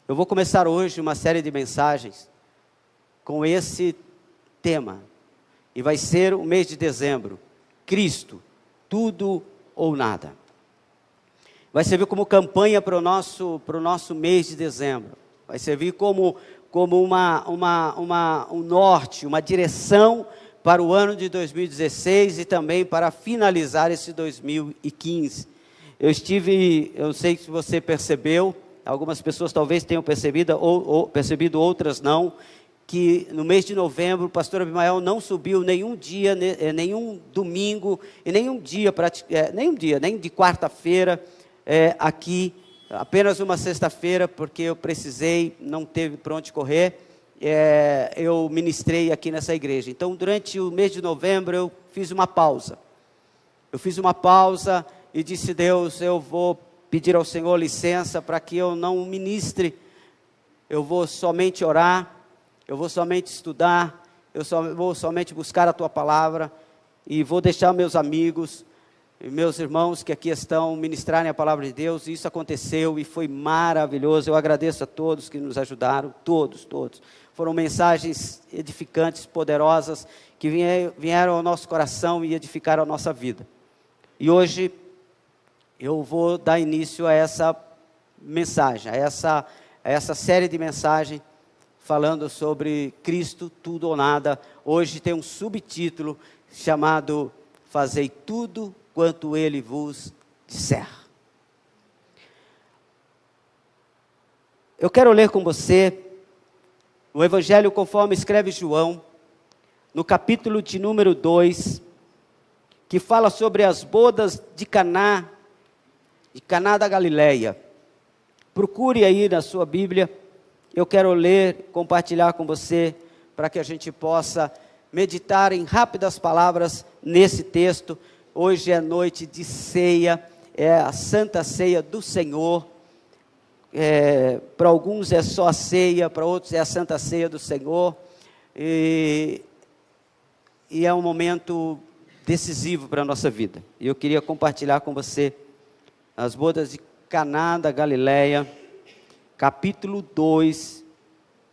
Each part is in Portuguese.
Eu vou começar hoje uma série de mensagens com esse tema. E vai ser o mês de dezembro. Cristo, tudo ou nada. Vai servir como campanha para o nosso mês de dezembro. Vai servir como um norte, uma direção para o ano de 2016 e também para finalizar esse 2015. Eu sei que você percebeu, algumas pessoas talvez tenham percebido, percebido, outras não, que no mês de novembro o pastor Abimael não subiu nenhum dia, nenhum domingo, e nenhum dia nem de quarta-feira aqui, apenas uma sexta-feira, porque eu precisei, não teve para onde correr, eu ministrei aqui nessa igreja. Então, durante o mês de novembro, eu fiz uma pausa. E disse: Deus, eu vou pedir ao Senhor licença para que eu não ministre, eu vou somente orar, eu vou somente estudar, vou somente buscar a Tua palavra, e vou deixar meus amigos e meus irmãos que aqui estão ministrarem a palavra de Deus. E isso aconteceu e foi maravilhoso. Eu agradeço a todos que nos ajudaram, todos. Foram mensagens edificantes, poderosas, que vieram ao nosso coração e edificaram a nossa vida. E hoje eu vou dar início a essa mensagem, a essa série de mensagens falando sobre Cristo, tudo ou nada. Hoje tem um subtítulo chamado Fazei tudo quanto Ele vos disser. Eu quero ler com você o Evangelho conforme escreve João, no capítulo de número 2, que fala sobre as bodas de Caná da Galileia. Procure aí na sua Bíblia. Eu quero ler, compartilhar com você, para que a gente possa meditar em rápidas palavras nesse texto. Hoje é noite de ceia, é a Santa Ceia do Senhor. Para alguns é só a ceia, para outros é a Santa Ceia do Senhor. E é um momento decisivo para a nossa vida. E eu queria compartilhar com você as bodas de Caná da Galileia, capítulo 2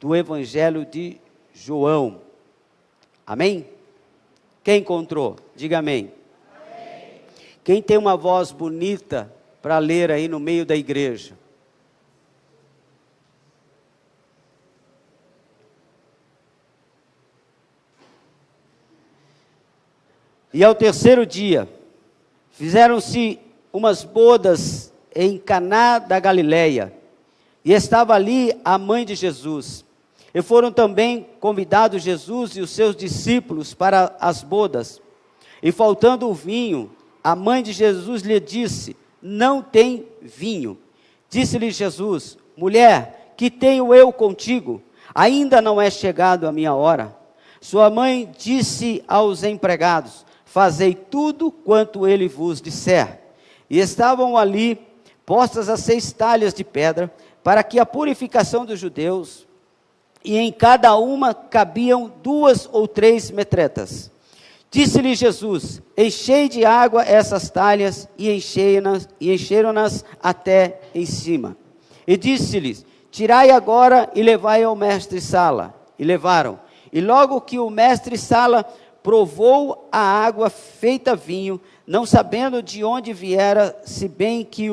do Evangelho de João. Amém? Quem encontrou? Diga amém. Amém. Quem tem uma voz bonita para ler aí no meio da igreja? E ao terceiro dia, fizeram-se umas bodas em Caná da Galileia, e estava ali a mãe de Jesus. E foram também convidados Jesus e os seus discípulos para as bodas. E faltando o vinho, a mãe de Jesus lhe disse: não tem vinho. Disse-lhe Jesus: mulher, que tenho eu contigo? Ainda não é chegado a minha hora. Sua mãe disse aos empregados: fazei tudo quanto ele vos disser. E estavam ali postas as 6 talhas de pedra, para que a purificação dos judeus, e em cada uma cabiam 2 ou 3 metretas. Disse-lhe Jesus: enchei de água essas talhas, e encheram-nas até em cima. E disse-lhes: tirai agora e levai ao mestre-sala. E levaram. E logo que o mestre-sala provou a água feita vinho, não sabendo de onde viera, se bem que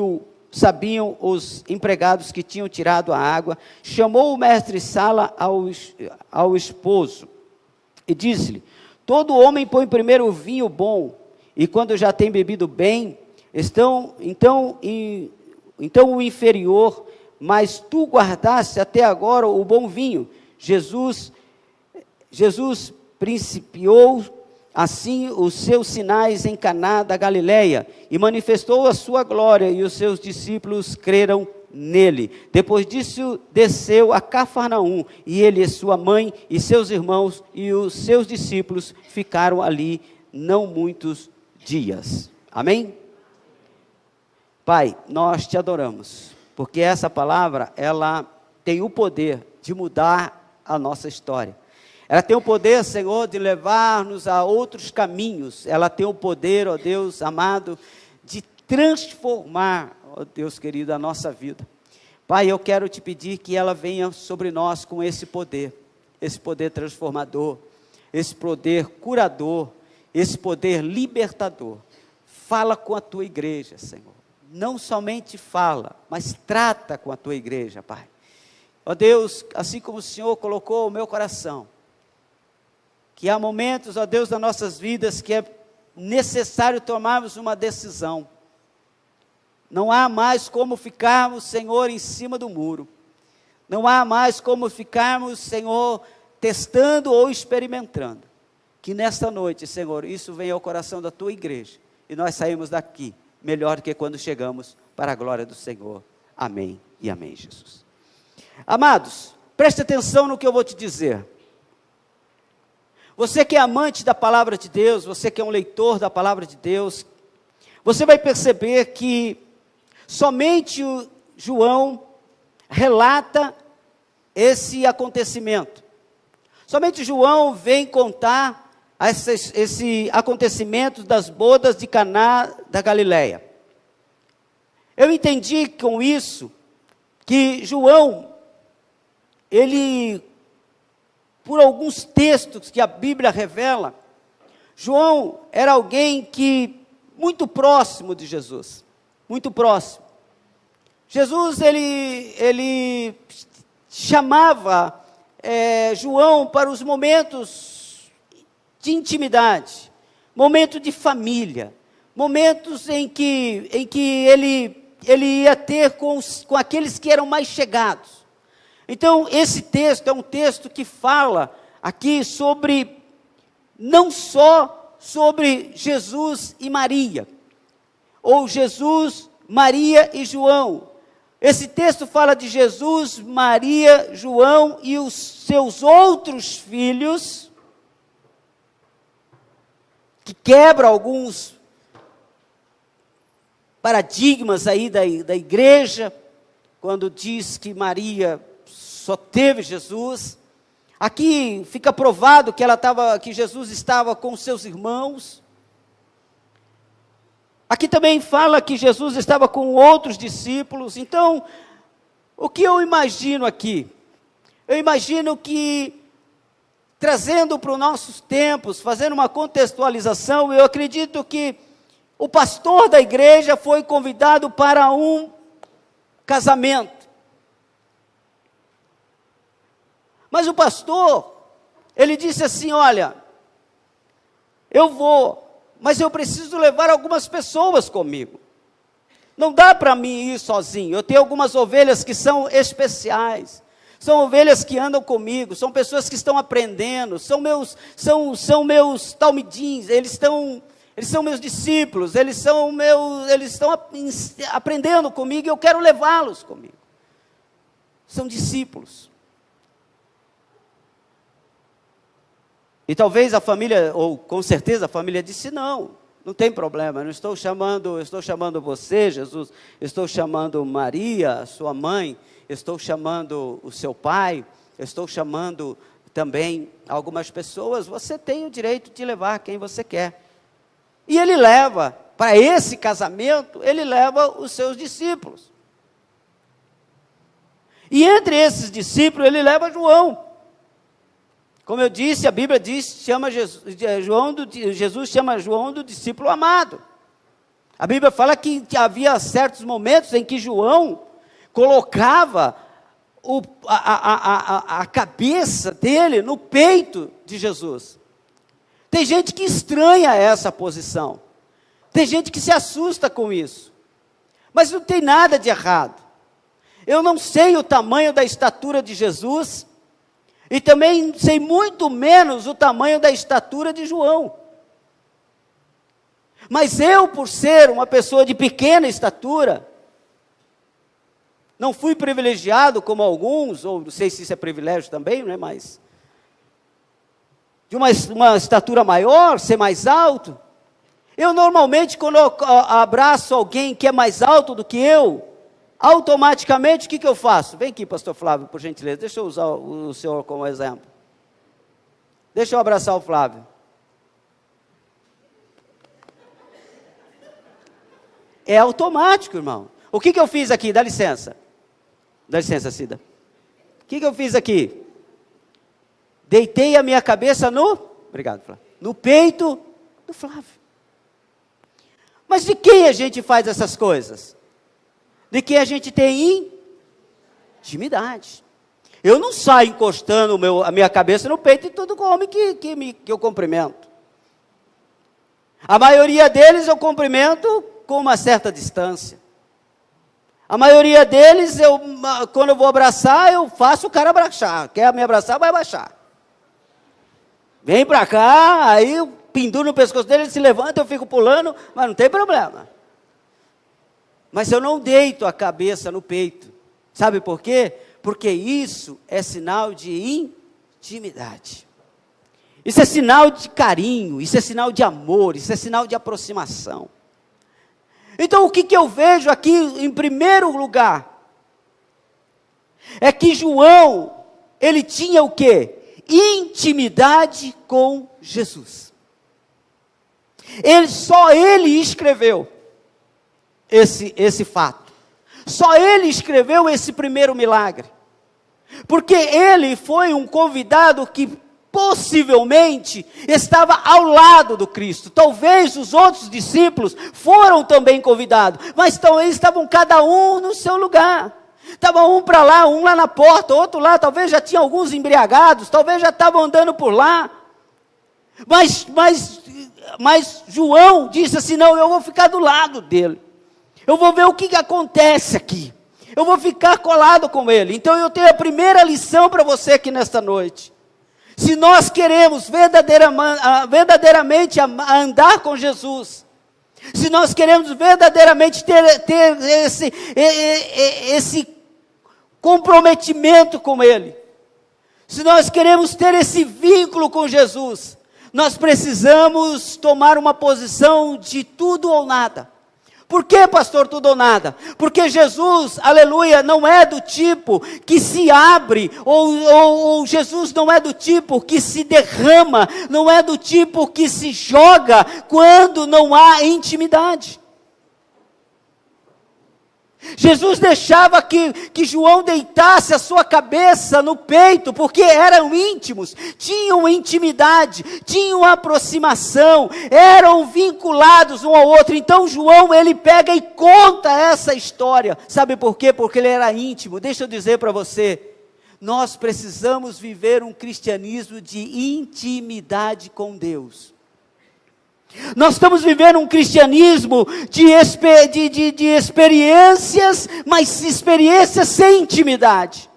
sabiam os empregados que tinham tirado a água, chamou o mestre-sala ao esposo e disse-lhe: todo homem põe primeiro o vinho bom, e quando já tem bebido bem, então o inferior, mas tu guardaste até agora o bom vinho. Jesus principiou assim os seus sinais em Caná da Galileia, e manifestou a sua glória, e os seus discípulos creram nele. Depois disso, desceu a Cafarnaum, e ele e sua mãe, e seus irmãos, e os seus discípulos ficaram ali não muitos dias. Amém? Pai, nós te adoramos, porque essa palavra, ela tem o poder de mudar a nossa história. Ela tem o poder, Senhor, de levar-nos a outros caminhos. Ela tem o poder, ó Deus amado, de transformar, ó Deus querido, a nossa vida. Pai, eu quero te pedir que ela venha sobre nós com esse poder transformador, esse poder curador, esse poder libertador. Fala com a tua igreja, Senhor. Não somente fala, mas trata com a tua igreja, Pai. Ó Deus, assim como o Senhor colocou o meu coração, que há momentos, ó Deus, nas nossas vidas que é necessário tomarmos uma decisão. Não há mais como ficarmos, Senhor, em cima do muro. Não há mais como ficarmos, Senhor, testando ou experimentando. Que nesta noite, Senhor, isso venha ao coração da tua igreja. E nós saímos daqui melhor do que quando chegamos, para a glória do Senhor. Amém e amém, Jesus. Amados, preste atenção no que eu vou te dizer. Você que é amante da palavra de Deus, você que é um leitor da palavra de Deus, você vai perceber que somente o João relata esse acontecimento. Somente João vem contar esse acontecimento das bodas de Caná da Galileia. Eu entendi com isso que João, ele, por alguns textos que a Bíblia revela, João era alguém que muito próximo de Jesus, muito próximo. Jesus, ele chamava João para os momentos de intimidade, momento de família, momentos em que ele ia ter com aqueles que eram mais chegados. Então, esse texto é um texto que fala aqui sobre, não só sobre Jesus e Maria, ou Jesus, Maria e João. Esse texto fala de Jesus, Maria, João e os seus outros filhos, que quebra alguns paradigmas aí da igreja, quando diz que Maria só teve Jesus. Aqui fica provado que Jesus estava com seus irmãos. Aqui também fala que Jesus estava com outros discípulos. Então, o que eu imagino aqui? Eu imagino que, trazendo para os nossos tempos, fazendo uma contextualização, eu acredito que o pastor da igreja foi convidado para um casamento. Mas o pastor, ele disse assim: olha, eu vou, mas eu preciso levar algumas pessoas comigo. Não dá para mim ir sozinho. Eu tenho algumas ovelhas que são especiais. São ovelhas que andam comigo, são pessoas que estão aprendendo, são meus talmidins, eles são meus discípulos, eles estão aprendendo comigo e eu quero levá-los comigo. São discípulos. E talvez a família, ou com certeza a família disse: não tem problema, eu estou chamando você, Jesus, estou chamando Maria, sua mãe, estou chamando o seu pai, estou chamando também algumas pessoas, você tem o direito de levar quem você quer. E ele leva, para esse casamento, ele leva os seus discípulos. E entre esses discípulos, ele leva João. Como eu disse, a Bíblia diz, Jesus chama João do discípulo amado. A Bíblia fala que havia certos momentos em que João colocava a cabeça dele no peito de Jesus. Tem gente que estranha essa posição. Tem gente que se assusta com isso. Mas não tem nada de errado. Eu não sei o tamanho da estatura de Jesus, e também sei muito menos o tamanho da estatura de João. Mas eu, por ser uma pessoa de pequena estatura, não fui privilegiado como alguns, ou não sei se isso é privilégio também, né, mas de uma estatura maior, ser mais alto. Eu normalmente, quando eu abraço alguém que é mais alto do que eu, automaticamente o que eu faço? Vem aqui, pastor Flávio, por gentileza, deixa eu usar o senhor como exemplo. Deixa eu abraçar o Flávio. É automático, irmão. O que eu fiz aqui? Dá licença. Dá licença, Cida. O que eu fiz aqui? Deitei a minha cabeça obrigado, Flávio, no peito do Flávio. Mas de quem a gente faz essas coisas? De quem a gente tem intimidade. Eu não saio encostando a minha cabeça no peito de todo homem que eu cumprimento. A maioria deles eu cumprimento com uma certa distância. A maioria deles, quando eu vou abraçar, eu faço o cara abraçar. Quer me abraçar, vai abaixar. Vem pra cá, aí eu penduro no pescoço dele, ele se levanta, eu fico pulando, mas não tem problema. Mas eu não deito a cabeça no peito. Sabe por quê? Porque isso é sinal de intimidade. Isso é sinal de carinho, isso é sinal de amor, isso é sinal de aproximação. Então o que eu vejo aqui em primeiro lugar? É que João, ele tinha o quê? Intimidade com Jesus. Só ele escreveu esse fato. Só ele escreveu esse primeiro milagre. Porque ele foi um convidado que possivelmente estava ao lado do Cristo. Talvez os outros discípulos foram também convidados, mas eles estavam cada um no seu lugar. Estava um para lá, um lá na porta, outro lá, talvez já tinha alguns embriagados, talvez já estavam andando por lá. Mas João disse assim, não, eu vou ficar do lado dele. Eu vou ver o que acontece aqui. Eu vou ficar colado com ele. Então eu tenho a primeira lição para você aqui nesta noite. Se nós queremos verdadeiramente andar com Jesus, se nós queremos verdadeiramente ter esse comprometimento com Ele, se nós queremos ter esse vínculo com Jesus, nós precisamos tomar uma posição de tudo ou nada. Por que, pastor, tudo ou nada? Porque Jesus, aleluia, não é do tipo que se abre, ou Jesus não é do tipo que se derrama, não é do tipo que se joga quando não há intimidade. Jesus deixava que João deitasse a sua cabeça no peito, porque eram íntimos, tinham intimidade, tinham aproximação, eram vinculados um ao outro. Então João, ele pega e conta essa história. Sabe por quê? Porque ele era íntimo. Deixa eu dizer para você, nós precisamos viver um cristianismo de intimidade com Deus. Nós estamos vivendo um cristianismo de experiências, mas experiências sem intimidade.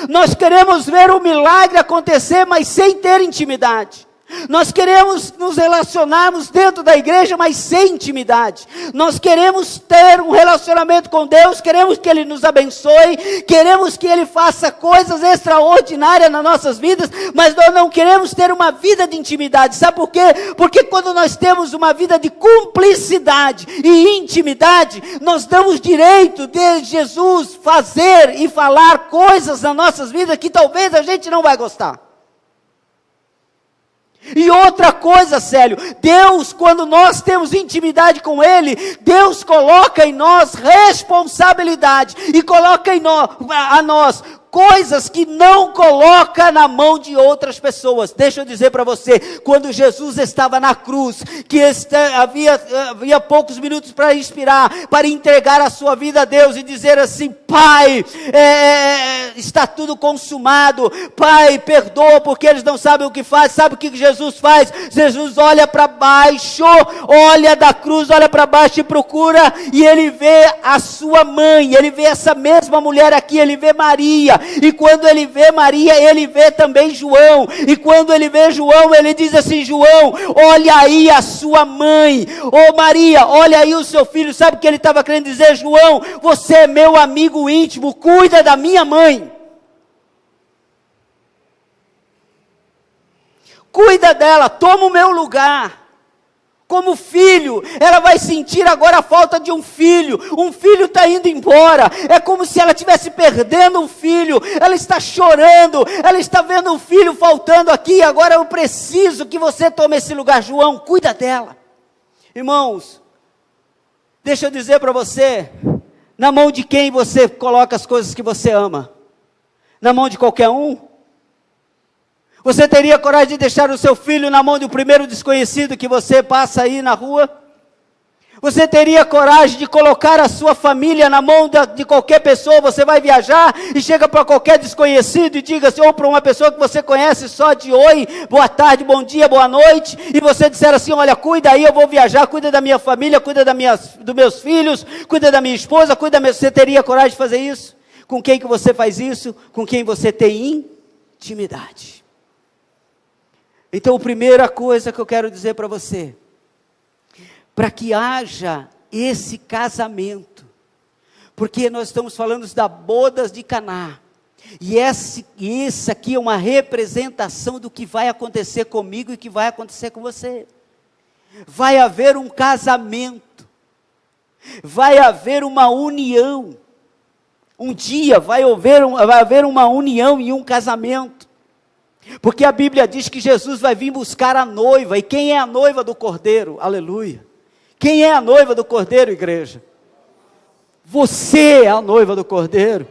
Nós queremos ver o milagre acontecer, mas sem ter intimidade. Nós queremos nos relacionarmos dentro da igreja, mas sem intimidade. Nós queremos ter um relacionamento com Deus, queremos que Ele nos abençoe, queremos que Ele faça coisas extraordinárias nas nossas vidas, mas nós não queremos ter uma vida de intimidade. Sabe por quê? Porque quando nós temos uma vida de cumplicidade e intimidade, nós damos direito de Jesus fazer e falar coisas nas nossas vidas que talvez a gente não vai gostar. E outra coisa, Célio, Deus, quando nós temos intimidade com Ele, Deus coloca em nós responsabilidade, e coloca a nós coisas que não coloca na mão de outras pessoas. Deixa eu dizer para você, quando Jesus estava na cruz, que havia poucos minutos para expirar, para entregar a sua vida a Deus e dizer assim, Pai, está tudo consumado, Pai, perdoa porque eles não sabem o que faz. Sabe o que Jesus faz? Jesus olha para baixo, olha da cruz, olha para baixo e procura, e Ele vê a sua mãe, Ele vê essa mesma mulher aqui, Ele vê Maria, e quando Ele vê Maria, Ele vê também João, e quando Ele vê João, Ele diz assim, João, olha aí a sua mãe, Maria, olha aí o seu filho. Sabe o que Ele estava querendo dizer? João, você é meu amigo íntimo, cuida da minha mãe, cuida dela, toma o meu lugar. Como filho, ela vai sentir agora a falta de um filho está indo embora, é como se ela estivesse perdendo um filho, ela está chorando, ela está vendo um filho faltando aqui, agora eu preciso que você tome esse lugar. João, cuida dela. Irmãos, deixa eu dizer para você, Na mão de quem você coloca as coisas que você ama? Na mão de qualquer um? Você teria coragem de deixar o seu filho na mão do primeiro desconhecido que você passa aí na rua? Você teria coragem de colocar a sua família na mão de qualquer pessoa? Você vai viajar e chega para qualquer desconhecido e diga assim, ou para uma pessoa que você conhece só de oi, boa tarde, bom dia, boa noite, e você disser assim, olha, cuida aí, eu vou viajar, cuida da minha família, cuida dos meus filhos, cuida da minha esposa, Você teria coragem de fazer isso? Com quem que você faz isso? Com quem você tem intimidade? Então, a primeira coisa que eu quero dizer para você, para que haja esse casamento, porque nós estamos falando das bodas de Caná, e esse aqui é uma representação do que vai acontecer comigo e que vai acontecer com você. Vai haver um casamento, vai haver uma união, um dia vai haver uma união e um casamento, porque a Bíblia diz que Jesus vai vir buscar a noiva, e quem é a noiva do Cordeiro? Aleluia! Quem é a noiva do Cordeiro, igreja? Você é a noiva do Cordeiro.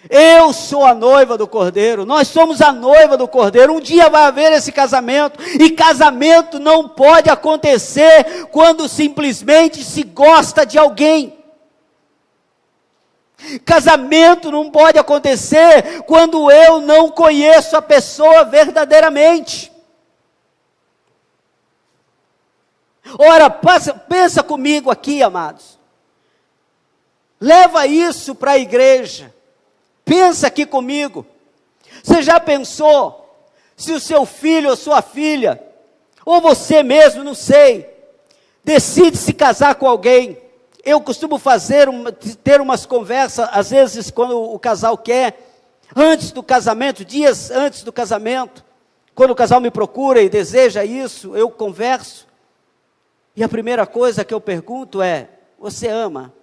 Eu sou a noiva do Cordeiro. Nós somos a noiva do Cordeiro. Um dia vai haver esse casamento. E casamento não pode acontecer quando simplesmente se gosta de alguém. Casamento não pode acontecer quando eu não conheço a pessoa verdadeiramente. Ora, pensa comigo aqui, amados. Leva isso para a igreja. Pensa aqui comigo. Você já pensou se o seu filho ou sua filha, ou você mesmo, não sei, decide se casar com alguém? Eu costumo ter umas conversas, às vezes quando o casal quer, antes do casamento, dias antes do casamento, quando o casal me procura e deseja isso, eu converso, e a primeira coisa que eu pergunto é, você ama?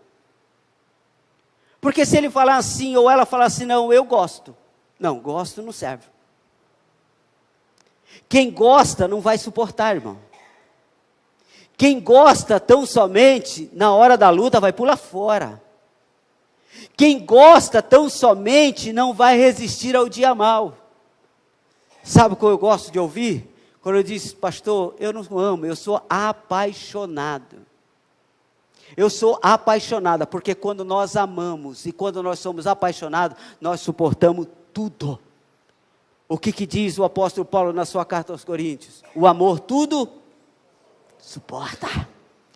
Porque se ele falar assim, ou ela falar assim, não, eu gosto. Não, gosto não serve. Quem gosta não vai suportar, irmão. Quem gosta tão somente, na hora da luta vai pular fora. Quem gosta tão somente, não vai resistir ao dia mau. Sabe o que eu gosto de ouvir? Quando eu disse, pastor, eu não amo, eu sou apaixonado. Eu sou apaixonada, porque quando nós amamos, e quando nós somos apaixonados, nós suportamos tudo. O que diz o apóstolo Paulo na sua carta aos Coríntios? O amor tudo suporta.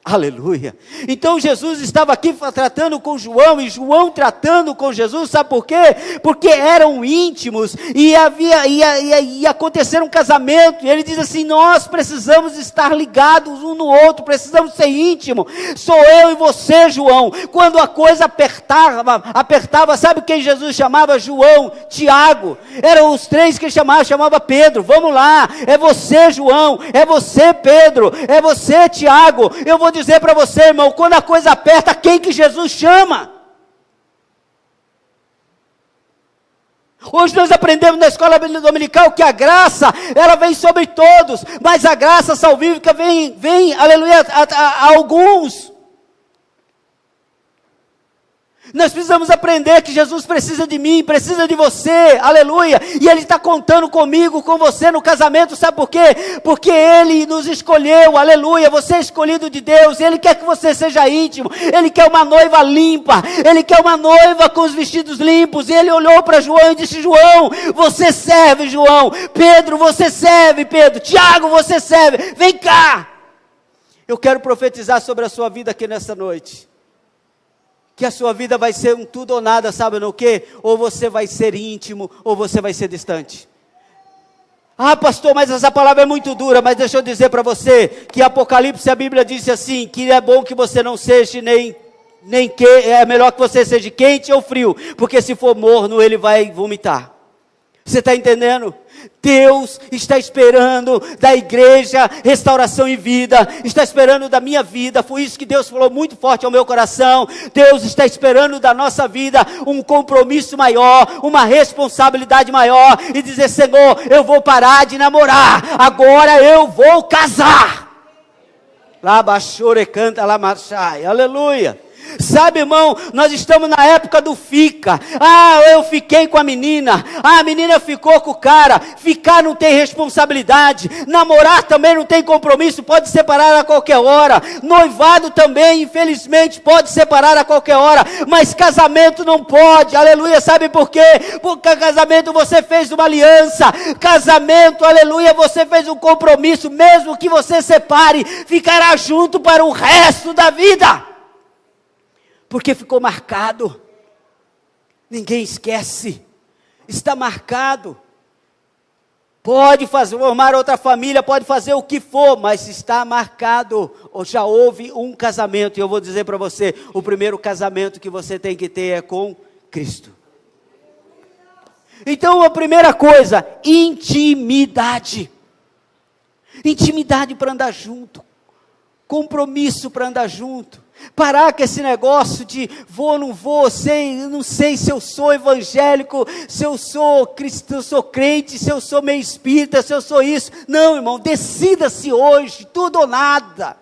Aleluia. Então Jesus estava aqui tratando com João, e João tratando com Jesus, sabe por quê? Porque eram íntimos, e ia acontecer um casamento, e ele diz assim, nós precisamos estar ligados um no outro, precisamos ser íntimos, sou eu e você, João. Quando a coisa apertava, sabe quem Jesus chamava? João, Tiago, eram os três que ele chamava Pedro, vamos lá, é você, João, é você, Pedro, é você, Tiago. Eu vou dizer para você, irmão, quando a coisa aperta, quem que Jesus chama? Hoje nós aprendemos na escola dominical que a graça, ela vem sobre todos, mas a graça salvífica vem aleluia, a alguns. Nós precisamos aprender que Jesus precisa de mim, precisa de você, aleluia, e Ele está contando comigo, com você no casamento, sabe por quê? Porque Ele nos escolheu, aleluia, você é escolhido de Deus, Ele quer que você seja íntimo, Ele quer uma noiva limpa, Ele quer uma noiva com os vestidos limpos, e Ele olhou para João e disse, João, você serve, João, Pedro, você serve, Pedro, Tiago, você serve, vem cá, eu quero profetizar sobre a sua vida aqui nessa noite, que a sua vida vai ser um tudo ou nada, sabe no quê? Ou você vai ser íntimo, ou você vai ser distante. Ah, pastor, mas essa palavra é muito dura, mas deixa eu dizer para você, que Apocalipse, a Bíblia diz assim, que é bom que você não seja é melhor que você seja quente ou frio, porque se for morno, ele vai vomitar. Você está entendendo? Deus está esperando da igreja restauração e vida, está esperando da minha vida, foi isso que Deus falou muito forte ao meu coração. Deus está esperando da nossa vida um compromisso maior, uma responsabilidade maior, e dizer, Senhor, eu vou parar de namorar, agora eu vou casar. Lá baixore canta lá marchai, aleluia. Sabe, irmão, nós estamos na época do fica. Eu fiquei com a menina. A menina ficou com o cara. Ficar não tem responsabilidade. Namorar também não tem compromisso, pode separar a qualquer hora. Noivado também, infelizmente, pode separar a qualquer hora. Mas casamento não pode. Aleluia, sabe por quê? Porque casamento você fez uma aliança. Casamento, aleluia, você fez um compromisso. Mesmo que você separe, ficará junto para o resto da vida. Porque ficou marcado, ninguém esquece, está marcado. Pode formar outra família, pode fazer o que for, mas está marcado. Ou já houve um casamento, e eu vou dizer para você, o primeiro casamento que você tem que ter é com Cristo. Então a primeira coisa, intimidade. Intimidade para andar junto, compromisso para andar junto. Parar com esse negócio de vou, não vou, não sei se eu sou evangélico, se eu sou cristão, se eu sou crente, se eu sou meio espírita, se eu sou isso. Não, irmão, decida-se hoje, tudo ou nada.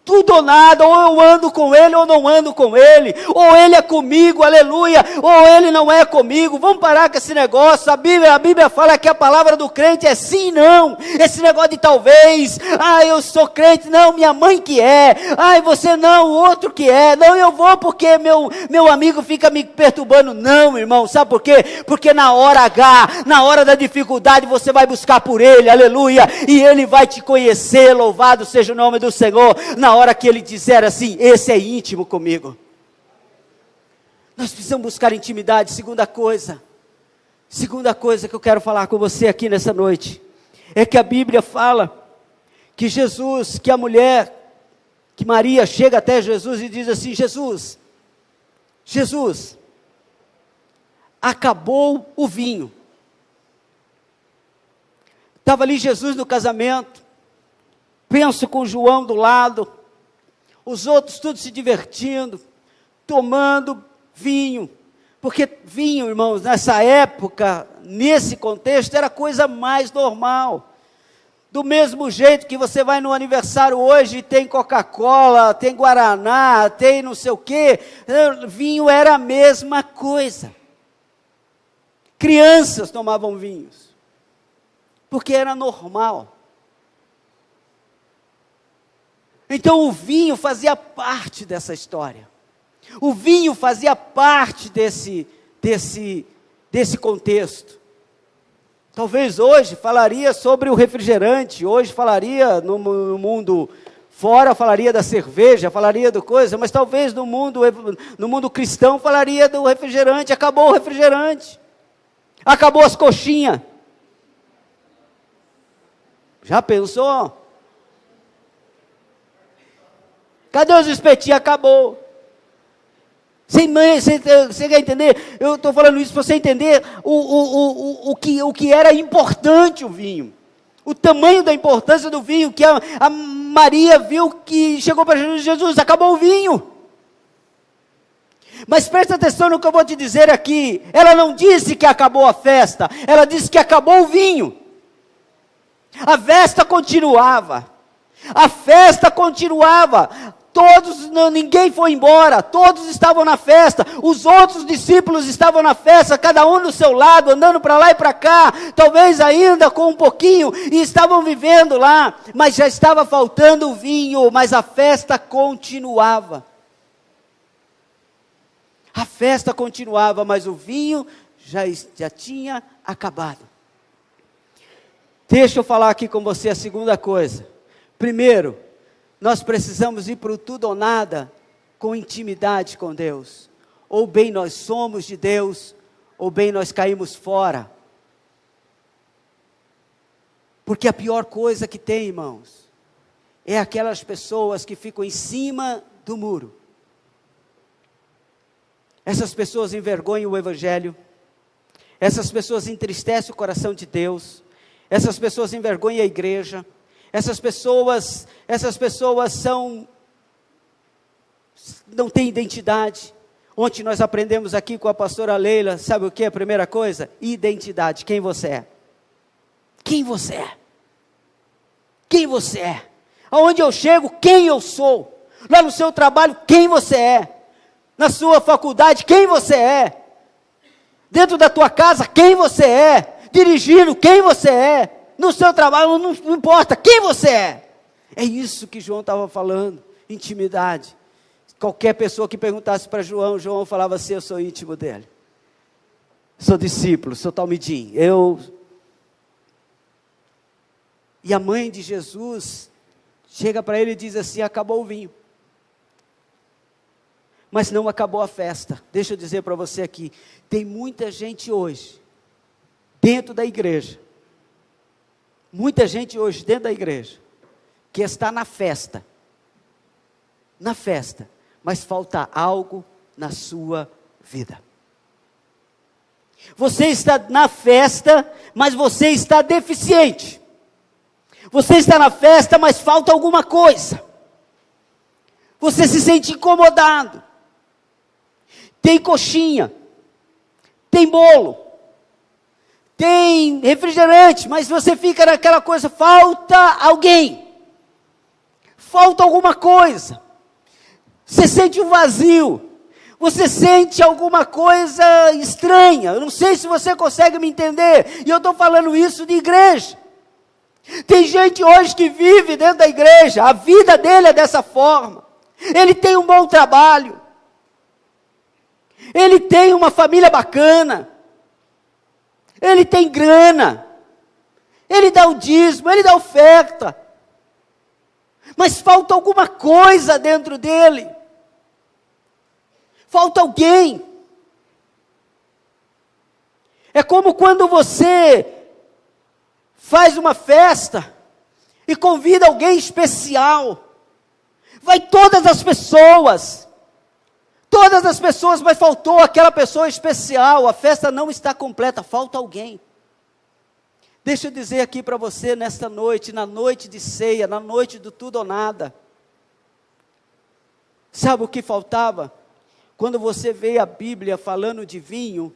Tudo ou nada, ou eu ando com ele ou não ando com ele, ou ele é comigo, aleluia, ou ele não é comigo. Vamos parar com esse negócio. A Bíblia fala que a palavra do crente é sim e não. Esse negócio de talvez, eu sou crente, não, minha mãe que é, você não, o outro que é, não, eu vou porque meu amigo fica me perturbando. Não, irmão, sabe por quê? Porque na hora H, na hora da dificuldade, você vai buscar por ele, aleluia, e ele vai te conhecer. Louvado seja o nome do Senhor. Na hora que ele disser assim, esse é íntimo comigo. Nós precisamos buscar intimidade. Segunda coisa que eu quero falar com você aqui nessa noite, é que a Bíblia fala que que Maria chega até Jesus e diz assim: Jesus, acabou o vinho. Estava ali Jesus no casamento, penso com João do lado, os outros tudo se divertindo, tomando vinho, porque vinho, irmãos, nessa época, nesse contexto, era a coisa mais normal. Do mesmo jeito que você vai no aniversário hoje e tem Coca-Cola, tem Guaraná, tem não sei o quê, vinho era a mesma coisa. Crianças tomavam vinhos, porque era normal. Então o vinho fazia parte dessa história. O vinho fazia parte desse contexto. Talvez hoje falaria sobre o refrigerante, hoje falaria no mundo fora, falaria da cerveja, falaria do coisa, mas talvez no mundo cristão falaria do refrigerante. Acabou o refrigerante. Acabou as coxinhas. Já pensou? Cadê os espetinhos? Acabou. Você quer entender? Eu estou falando isso para você entender o que era importante o vinho. O tamanho da importância do vinho, que a Maria viu que chegou para Jesus, acabou o vinho. Mas presta atenção no que eu vou te dizer aqui. Ela não disse que acabou a festa, ela disse que acabou o vinho. A festa continuava. A festa continuava. Ninguém foi embora, todos estavam na festa, os outros discípulos estavam na festa, cada um do seu lado, andando para lá e para cá, talvez ainda com um pouquinho, e estavam vivendo lá, mas já estava faltando o vinho, mas a festa continuava. A festa continuava, mas o vinho já tinha acabado. Deixa eu falar aqui com você a segunda coisa. Primeiro, nós precisamos ir para o tudo ou nada com intimidade com Deus. Ou bem nós somos de Deus, ou bem nós caímos fora. Porque a pior coisa que tem, irmãos, é aquelas pessoas que ficam em cima do muro. Essas pessoas envergonham o Evangelho. Essas pessoas entristecem o coração de Deus. Essas pessoas envergonham a igreja. Essas pessoas não têm identidade. Ontem nós aprendemos aqui com a pastora Leila, sabe o que é a primeira coisa? Identidade, quem você é? Quem você é? Quem você é? Aonde eu chego, quem eu sou? Lá no seu trabalho, quem você é? Na sua faculdade, quem você é? Dentro da tua casa, quem você é? Dirigindo, quem você é? No seu trabalho, não importa quem você é. É isso que João estava falando, intimidade. Qualquer pessoa que perguntasse para João, João falava assim: eu sou íntimo dele. Sou discípulo, sou talmidim. E a mãe de Jesus chega para ele e diz assim: acabou o vinho. Mas não acabou a festa. Deixa eu dizer para você aqui, tem muita gente hoje, dentro da igreja, que está na festa, mas falta algo na sua vida. Você está na festa, mas você está deficiente. Você está na festa, mas falta alguma coisa. Você se sente incomodado. Tem coxinha, tem bolo, tem refrigerante, mas você fica naquela coisa, falta alguém. Falta alguma coisa. Você sente um vazio. Você sente alguma coisa estranha. Eu não sei se você consegue me entender. E eu estou falando isso de igreja. Tem gente hoje que vive dentro da igreja. A vida dele é dessa forma. Ele tem um bom trabalho. Ele tem uma família bacana. Ele tem grana. Ele dá o dízimo, ele dá oferta. Mas falta alguma coisa dentro dele. Falta alguém. É como quando você faz uma festa e convida alguém especial. Vai todas as pessoas, mas faltou aquela pessoa especial. A festa não está completa, falta alguém. Deixa eu dizer aqui para você nesta noite, na noite de ceia, na noite do tudo ou nada. Sabe o que faltava? Quando você vê a Bíblia falando de vinho,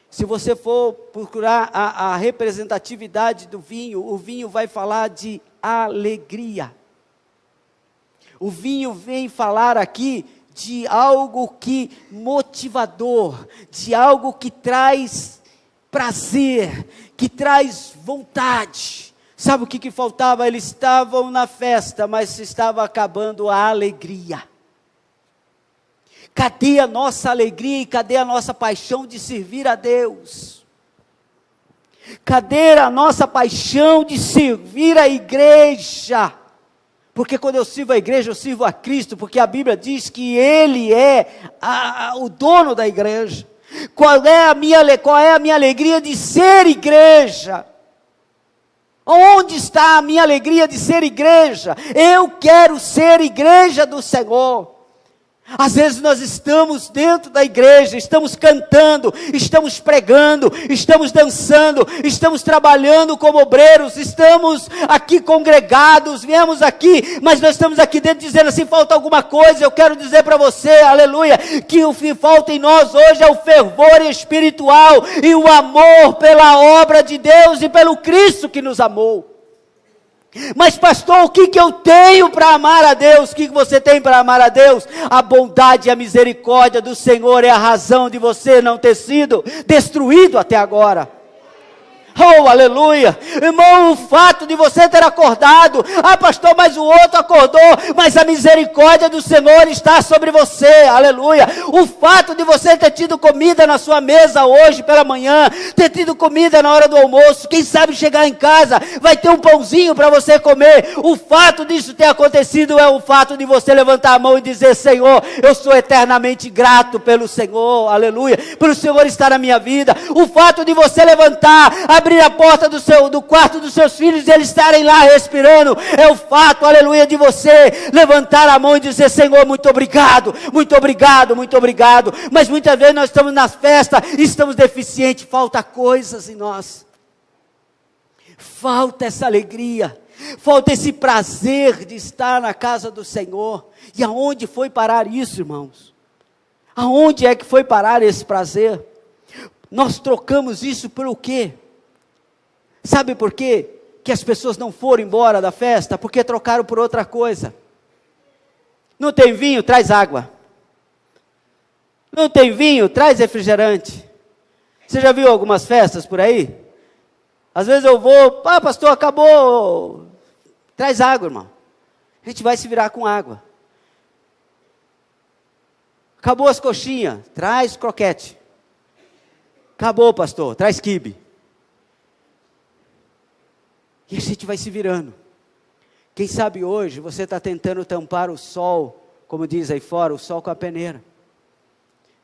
se você for procurar a representatividade do vinho, o vinho vai falar de alegria. O vinho vem falar aqui de algo que motivador, de algo que traz prazer, que traz vontade. Sabe o que faltava? Eles estavam na festa, mas estava acabando a alegria. Cadê a nossa alegria e cadê a nossa paixão de servir a Deus? Cadê a nossa paixão de servir a igreja? Porque quando eu sirvo a igreja, eu sirvo a Cristo, porque a Bíblia diz que Ele é o dono da igreja. Qual é a minha alegria de ser igreja? Onde está a minha alegria de ser igreja? Eu quero ser igreja do Senhor. Às vezes nós estamos dentro da igreja, estamos cantando, estamos pregando, estamos dançando, estamos trabalhando como obreiros, estamos aqui congregados, viemos aqui, mas nós estamos aqui dentro dizendo assim, falta alguma coisa. Eu quero dizer para você, aleluia, que o que falta em nós hoje é o fervor espiritual e o amor pela obra de Deus e pelo Cristo que nos amou. Mas pastor, o que eu tenho para amar a Deus? O que você tem para amar a Deus? A bondade e a misericórdia do Senhor é a razão de você não ter sido destruído até agora. Oh, aleluia, irmão, o fato de você ter acordado, pastor, mas o outro acordou, mas a misericórdia do Senhor está sobre você, aleluia, o fato de você ter tido comida na sua mesa hoje pela manhã, ter tido comida na hora do almoço, quem sabe chegar em casa, vai ter um pãozinho para você comer, o fato disso ter acontecido é o fato de você levantar a mão e dizer, Senhor, eu sou eternamente grato pelo Senhor, aleluia, pelo Senhor estar na minha vida, o fato de você levantar, abrir a porta do quarto dos seus filhos e eles estarem lá respirando, é o fato, aleluia, de você levantar a mão e dizer, Senhor, muito obrigado, muito obrigado, muito obrigado. Mas muitas vezes nós estamos na festa e estamos deficientes, falta coisas em nós, falta essa alegria, falta esse prazer de estar na casa do Senhor. E aonde foi parar isso, irmãos? Aonde é que foi parar esse prazer? Nós trocamos isso por o quê? Sabe por quê que as pessoas não foram embora da festa? Porque trocaram por outra coisa. Não tem vinho? Traz água. Não tem vinho? Traz refrigerante. Você já viu algumas festas por aí? Às vezes eu vou, pastor, acabou. Traz água, irmão. A gente vai se virar com água. Acabou as coxinhas, traz croquete. Acabou, pastor, traz quibe. E a gente vai se virando. Quem sabe hoje você está tentando tampar o sol, como diz aí fora, o sol com a peneira.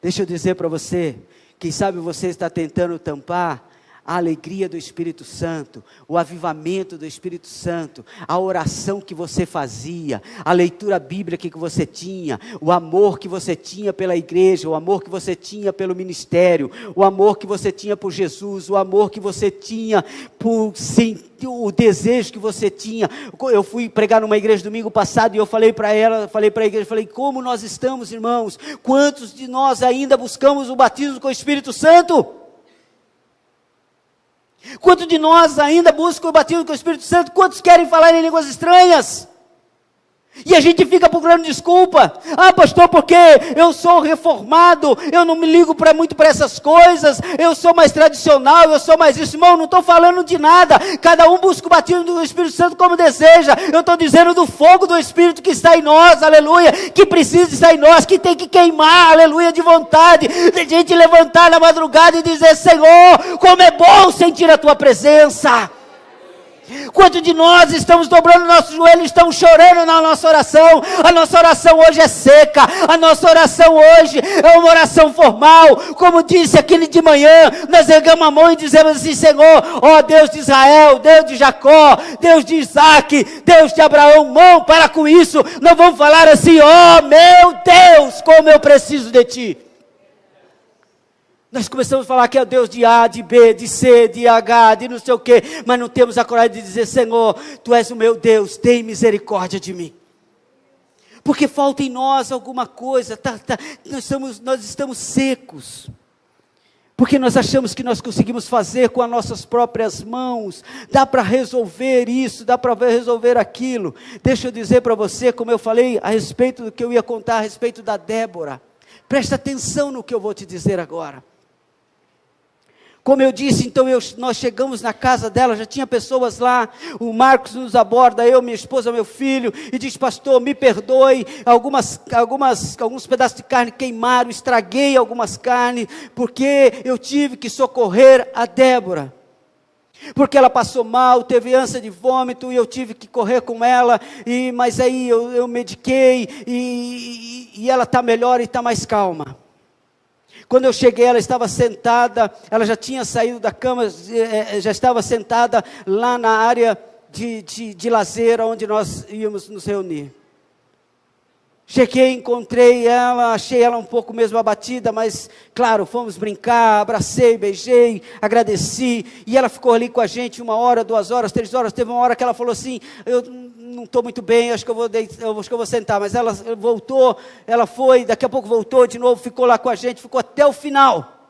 Deixa eu dizer para você, quem sabe você está tentando tampar a alegria do Espírito Santo, o avivamento do Espírito Santo, a oração que você fazia, a leitura bíblica que você tinha, o amor que você tinha pela igreja, o amor que você tinha pelo ministério, o amor que você tinha por Jesus, o amor que você tinha por o desejo que você tinha. Eu fui pregar numa igreja domingo passado e eu falei para ela, falei para a igreja, como nós estamos, irmãos, quantos de nós ainda buscamos o batismo com o Espírito Santo? Quantos de nós ainda buscam o batismo com o Espírito Santo? Quantos querem falar em línguas estranhas? E a gente fica procurando desculpa. Pastor, porque eu sou reformado, eu não me ligo muito para essas coisas, eu sou mais tradicional, eu sou mais isso. Irmão, não estou falando de nada. Cada um busca o batismo do Espírito Santo como deseja. Eu estou dizendo do fogo do Espírito que está em nós, aleluia, que precisa estar em nós, que tem que queimar, aleluia, de vontade, de gente levantar na madrugada e dizer: Senhor, como é bom sentir a Tua presença. Quantos de nós estamos dobrando nossos joelhos, estamos chorando na nossa oração? A nossa oração hoje é seca, a nossa oração hoje é uma oração formal. Como disse aquele de manhã, nós erguemos a mão e dizemos assim: Senhor, ó Deus de Israel, Deus de Jacó, Deus de Isaac, Deus de Abraão, mão para com isso. Nós vamos falar assim: ó meu Deus, como eu preciso de Ti. Nós começamos a falar que é o Deus de A, de B, de C, de H, de não sei o quê, mas não temos a coragem de dizer: Senhor, Tu és o meu Deus, tem misericórdia de mim. Porque falta em nós alguma coisa, nós estamos secos. Porque nós achamos que nós conseguimos fazer com as nossas próprias mãos, dá para resolver isso, dá para resolver aquilo. Deixa eu dizer para você, como eu falei a respeito do que eu ia contar a respeito da Débora. Presta atenção no que eu vou te dizer agora. Como eu disse, então nós chegamos na casa dela, já tinha pessoas lá, o Marcos nos aborda, eu, minha esposa, meu filho, e diz: pastor, me perdoe, alguns pedaços de carne queimaram, estraguei algumas carnes, porque eu tive que socorrer a Débora. Porque ela passou mal, teve ânsia de vômito, e eu tive que correr com ela, mas aí eu mediquei, e ela está melhor e está mais calma. Quando eu cheguei, ela estava sentada, ela já tinha saído da cama, já estava sentada lá na área de lazer, onde nós íamos nos reunir. Cheguei, encontrei ela, achei ela um pouco mesmo abatida, mas claro, fomos brincar, abracei, beijei, agradeci, e ela ficou ali com a gente 1 hora, 2 horas, 3 horas, teve uma hora que ela falou assim: eu não estou muito bem, acho que eu vou sentar, mas ela voltou, ela foi, daqui a pouco voltou de novo, ficou lá com a gente, ficou até o final.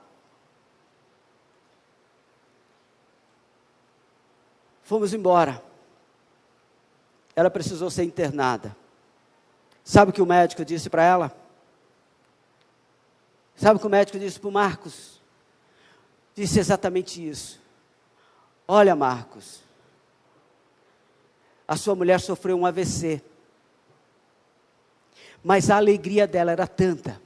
Fomos embora, ela precisou ser internada. Sabe o que o médico disse para ela? Sabe o que o médico disse para o Marcos? Disse exatamente isso: olha, Marcos, a sua mulher sofreu um AVC, mas a alegria dela era tanta,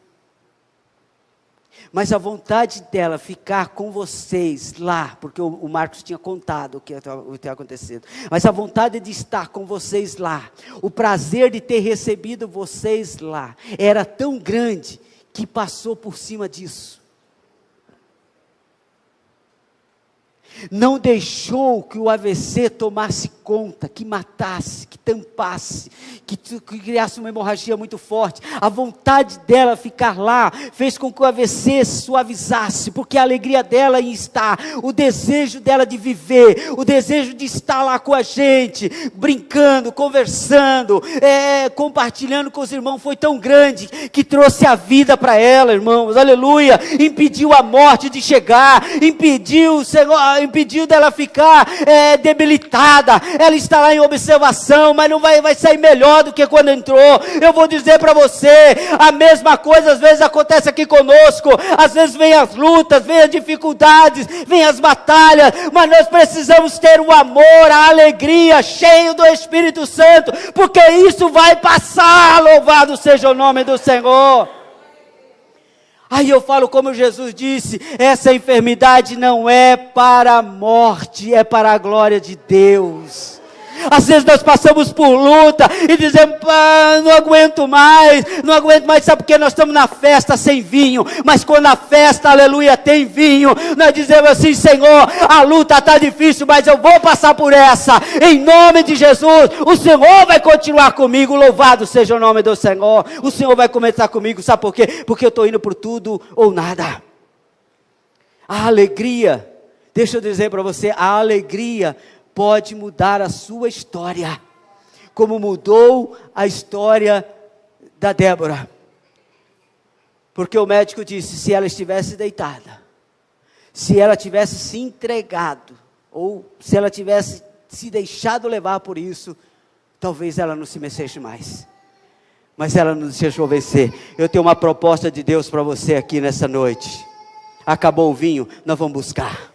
mas a vontade dela ficar com vocês lá, porque o Marcos tinha contado o que tinha acontecido, mas a vontade de estar com vocês lá, o prazer de ter recebido vocês lá, era tão grande, que passou por cima disso. Não deixou que o AVC tomasse conta, que matasse, que tampasse, que criasse uma hemorragia muito forte. A vontade dela ficar lá fez com que o AVC suavizasse, porque a alegria dela em estar, o desejo dela de viver, o desejo de estar lá com a gente, brincando, conversando, compartilhando com os irmãos, foi tão grande, que trouxe a vida para ela, irmãos, aleluia, impediu a morte de chegar, impediu dela ficar debilitada, ela está lá em observação, mas não vai sair melhor do que quando entrou. Eu vou dizer para você, a mesma coisa às vezes acontece aqui conosco, às vezes vem as lutas, vem as dificuldades, vem as batalhas, mas nós precisamos ter o amor, a alegria, cheio do Espírito Santo, porque isso vai passar, louvado seja o nome do Senhor. Aí eu falo como Jesus disse, essa enfermidade não é para a morte, é para a glória de Deus. Às vezes nós passamos por luta e dizemos, não aguento mais, sabe por quê? Nós estamos na festa sem vinho, mas quando a festa, aleluia, tem vinho, nós dizemos assim, Senhor, a luta está difícil, mas eu vou passar por essa, em nome de Jesus, o Senhor vai continuar comigo, louvado seja o nome do Senhor, o Senhor vai começar comigo, sabe por quê? Porque eu estou indo por tudo ou nada. A alegria, deixa eu dizer para você, a alegria pode mudar a sua história, como mudou a história da Débora, porque o médico disse, se ela estivesse deitada, se ela tivesse se entregado, ou se ela tivesse se deixado levar por isso, talvez ela não se mexesse mais, mas ela não deixou vencer. Eu tenho uma proposta de Deus para você aqui nessa noite. Acabou o vinho, nós vamos buscar.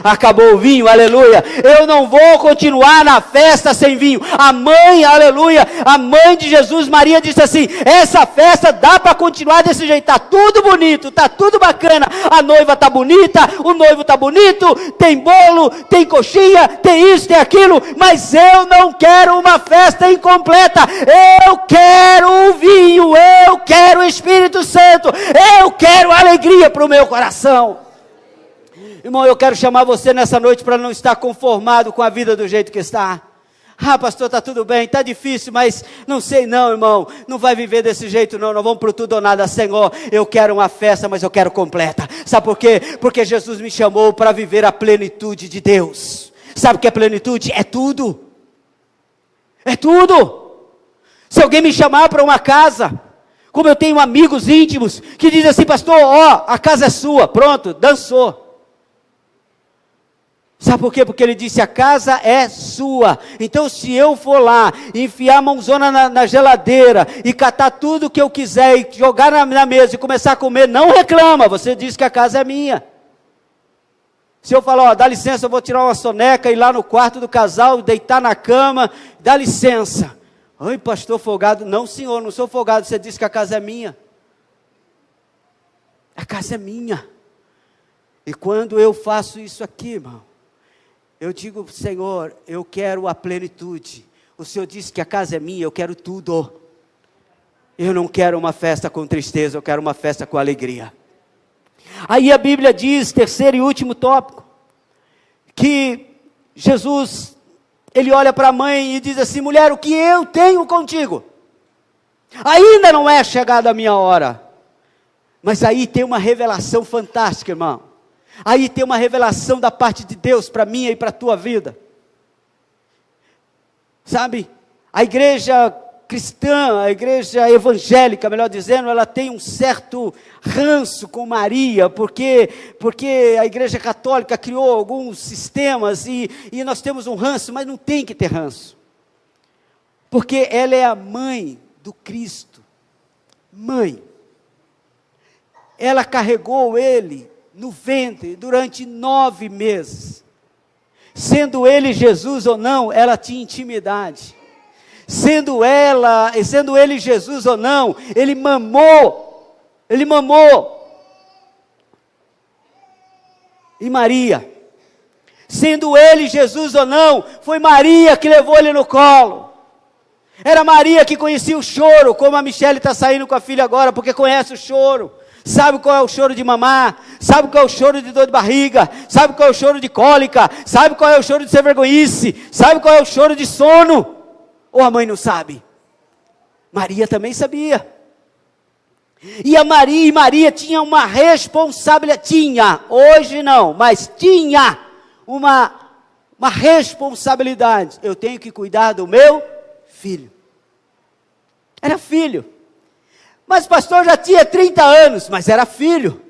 Acabou o vinho, aleluia. Eu não vou continuar na festa sem vinho. A mãe, aleluia, a mãe de Jesus, Maria, disse assim, essa festa dá para continuar desse jeito, está tudo bonito, está tudo bacana, a noiva está bonita, o noivo está bonito, tem bolo, tem coxinha, tem isso, tem aquilo, mas eu não quero uma festa incompleta, eu quero o vinho, eu quero o Espírito Santo, eu quero alegria para o meu coração. Irmão, eu quero chamar você nessa noite para não estar conformado com a vida do jeito que está. Pastor, está tudo bem, está difícil, mas não sei não, irmão, não vai viver desse jeito não, nós vamos para tudo ou nada. Senhor, eu quero uma festa, mas eu quero completa. Sabe por quê? Porque Jesus me chamou para viver a plenitude de Deus. Sabe o que é plenitude? É tudo. É tudo. Se alguém me chamar para uma casa, como eu tenho amigos íntimos, que dizem assim, pastor, a casa é sua, pronto, dançou. Sabe por quê? Porque ele disse, a casa é sua. Então se eu for lá, enfiar a mãozona na geladeira, e catar tudo que eu quiser, e jogar na mesa, e começar a comer, não reclama, você diz que a casa é minha. Se eu falar, dá licença, eu vou tirar uma soneca, ir lá no quarto do casal, deitar na cama, dá licença. Oi, pastor folgado. Não, senhor, não sou folgado, você disse que a casa é minha. A casa é minha. E quando eu faço isso aqui, irmão, eu digo, Senhor, eu quero a plenitude. O Senhor disse que a casa é minha, eu quero tudo. Eu não quero uma festa com tristeza, eu quero uma festa com alegria. Aí a Bíblia diz, terceiro e último tópico, que Jesus, ele olha para a mãe e diz assim, mulher, o que eu tenho contigo? Ainda não é chegada a minha hora. Mas aí tem uma revelação fantástica, irmão. Aí tem uma revelação da parte de Deus para mim e para a tua vida. Sabe, a igreja cristã, a igreja evangélica, melhor dizendo, ela tem um certo ranço com Maria, porque a igreja católica criou alguns sistemas e nós temos um ranço, mas não tem que ter ranço. Porque ela é a mãe do Cristo. Mãe. Ela carregou ele no ventre durante 9 meses, sendo ele Jesus ou não, ela tinha intimidade, sendo ele Jesus ou não, ele mamou, e Maria, sendo ele Jesus ou não, foi Maria que levou ele no colo, era Maria que conhecia o choro, como a Michele está saindo com a filha agora, porque conhece o choro, sabe qual é o choro de mamar, sabe qual é o choro de dor de barriga, sabe qual é o choro de cólica, sabe qual é o choro de ser vergonhice, sabe qual é o choro de sono, ou a mãe não sabe? Maria também sabia, e Maria tinha uma responsabilidade, hoje não, mas tinha uma responsabilidade, eu tenho que cuidar do meu filho, era filho, mas pastor já tinha 30 anos, mas era filho.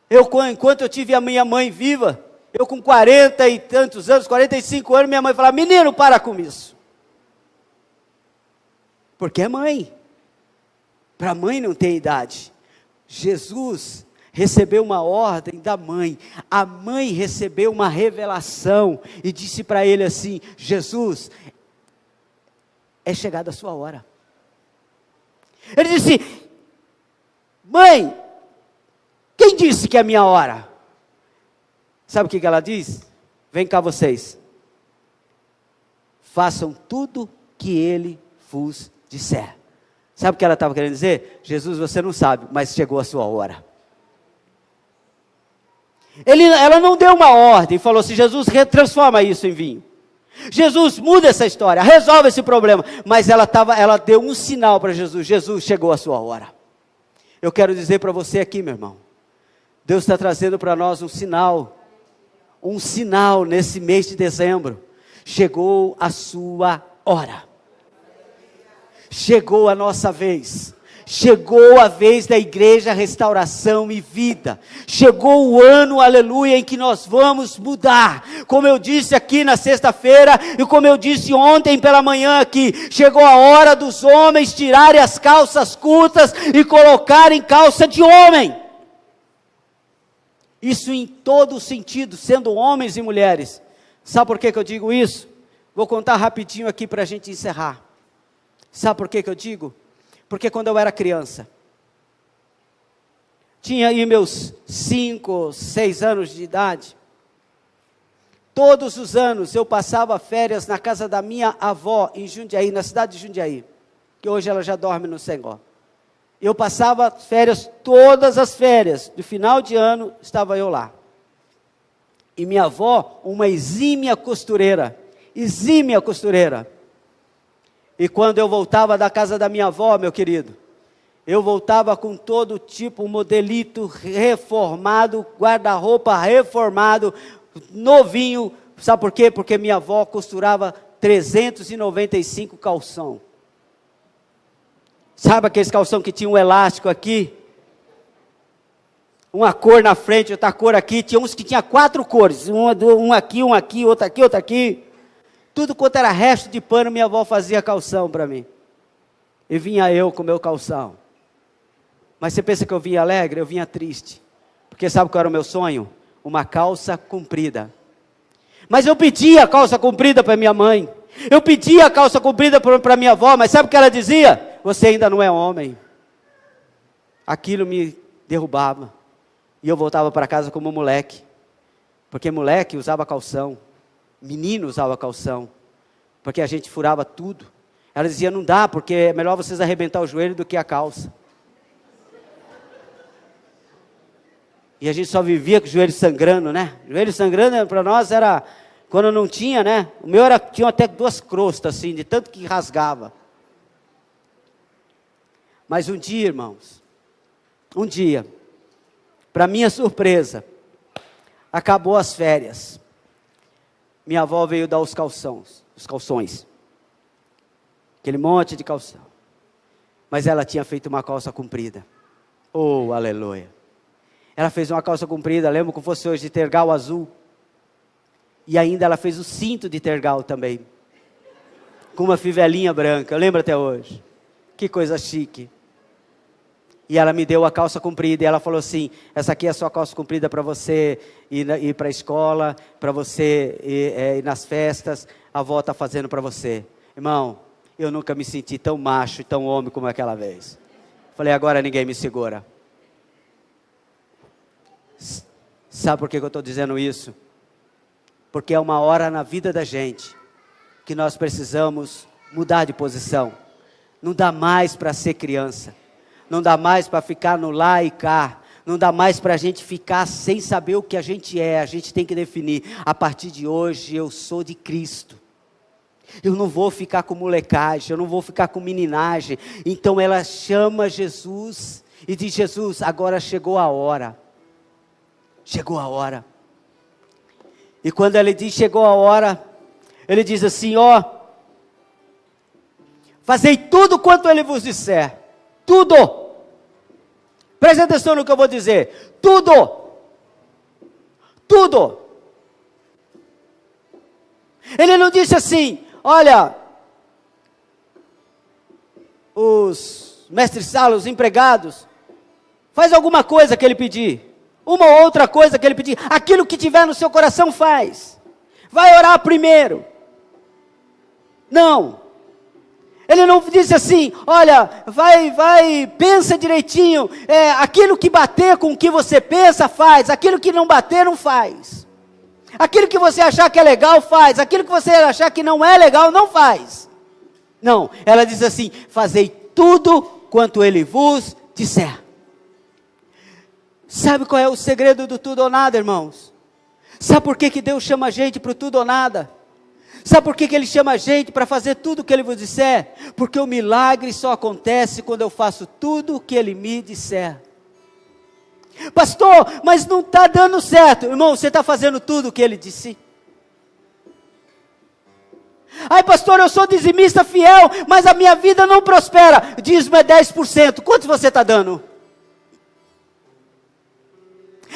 Enquanto eu tive a minha mãe viva, eu com 40 e tantos anos, 45 anos, minha mãe falava: menino, para com isso. Porque é mãe. Para mãe não tem idade. Jesus recebeu uma ordem da mãe. A mãe recebeu uma revelação e disse para ele assim: Jesus, é chegada a sua hora. Ele disse: mãe, quem disse que é a minha hora? Sabe o que ela diz? Vem cá vocês. Façam tudo que ele vos disser. Sabe o que ela estava querendo dizer? Jesus, você não sabe, mas chegou a sua hora. Ela não deu uma ordem, falou assim: Jesus, transforma isso em vinho. Jesus, muda essa história, resolve esse problema. Mas ela deu um sinal para Jesus: Jesus, chegou a sua hora. Eu quero dizer para você aqui, meu irmão, Deus está trazendo para nós um sinal nesse mês de dezembro. Chegou a sua hora. Chegou a nossa vez. Chegou a vez da igreja Restauração e Vida. Chegou o ano, aleluia, em que nós vamos mudar. Como eu disse aqui na sexta-feira, e como eu disse ontem pela manhã aqui, chegou a hora dos homens tirarem as calças curtas e colocarem calça de homem. Isso em todo sentido, sendo homens e mulheres. Sabe por que eu digo isso? Vou contar rapidinho aqui para a gente encerrar. Sabe por que eu digo? Porque quando eu era criança, tinha aí meus 5, 6 anos de idade, todos os anos eu passava férias na casa da minha avó, em Jundiaí, na cidade de Jundiaí, que hoje ela já dorme no Senhor. Eu passava férias, todas as férias, de final de ano, estava eu lá. E minha avó, uma exímia costureira. E quando eu voltava da casa da minha avó, meu querido, eu voltava com todo tipo, um modelito reformado, guarda-roupa reformado, novinho. Sabe por quê? Porque minha avó costurava 395 calção. Sabe aqueles calção que tinha um elástico aqui? Uma cor na frente, outra cor aqui. Tinha uns que tinha 4 cores. Um aqui, outro aqui, outro aqui. Tudo quanto era resto de pano, minha avó fazia calção para mim. E vinha eu com meu calção. Mas você pensa que eu vinha alegre? Eu vinha triste. Porque sabe qual era o meu sonho? Uma calça comprida. Mas eu pedia a calça comprida para minha mãe. Eu pedia a calça comprida para minha avó. Mas sabe o que ela dizia? Você ainda não é homem. Aquilo me derrubava. E eu voltava para casa como moleque. Porque moleque usava calção. Menino usava calção, porque a gente furava tudo. Ela dizia: não dá, porque é melhor vocês arrebentar o joelho do que a calça. E a gente só vivia com o joelho sangrando, né? O joelho sangrando para nós era, quando não tinha, né? O meu tinha até 2 crostas assim, de tanto que rasgava. Mas um dia, irmãos, para minha surpresa, acabou as férias. Minha avó veio dar os calções. Aquele monte de calção. Mas ela tinha feito uma calça comprida. Oh, aleluia. Ela fez uma calça comprida, lembro como fosse hoje, de tergal azul. E ainda ela fez o cinto de tergal também. Com uma fivelinha branca, eu lembro até hoje. Que coisa chique. E ela me deu a calça comprida, e ela falou assim: essa aqui é a sua calça comprida para você ir para a escola, para você ir nas festas, a avó está fazendo para você. Irmão, eu nunca me senti tão macho e tão homem como aquela vez. Falei: agora ninguém me segura. Sabe por que eu estou dizendo isso? Porque é uma hora na vida da gente, que nós precisamos mudar de posição. Não dá mais para ser criança. Não dá mais para ficar no lá e cá. Não dá mais para a gente ficar sem saber o que a gente é. A gente tem que definir: a partir de hoje eu sou de Cristo. Eu não vou ficar com molecagem, eu não vou ficar com meninagem. Então ela chama Jesus e diz: Jesus, agora chegou a hora. Chegou a hora. E quando ele diz chegou a hora, ele diz assim: ó, fazei tudo quanto ele vos disser. Tudo. Preste atenção no que eu vou dizer. Tudo. Tudo. Ele não disse assim, olha, os mestres-sala, os empregados, faz alguma coisa que ele pedir. Uma ou outra coisa que ele pedir. Aquilo que tiver no seu coração faz. Vai orar primeiro. Não. Ele não disse assim, olha, pensa direitinho. Aquilo que bater com o que você pensa, faz. Aquilo que não bater, não faz. Aquilo que você achar que é legal, faz. Aquilo que você achar que não é legal, não faz. Não, ela diz assim, fazei tudo quanto ele vos disser. Sabe qual é o segredo do tudo ou nada, irmãos? Sabe por que Deus chama a gente para o tudo ou nada? Sabe por que Ele chama a gente para fazer tudo o que Ele vos disser? Porque o milagre só acontece quando eu faço tudo o que Ele me disser. Pastor, mas não está dando certo. Irmão, você está fazendo tudo o que Ele disse? Ai, pastor, eu sou dizimista fiel, mas a minha vida não prospera. Dízimo é 10%. Quanto você está dando?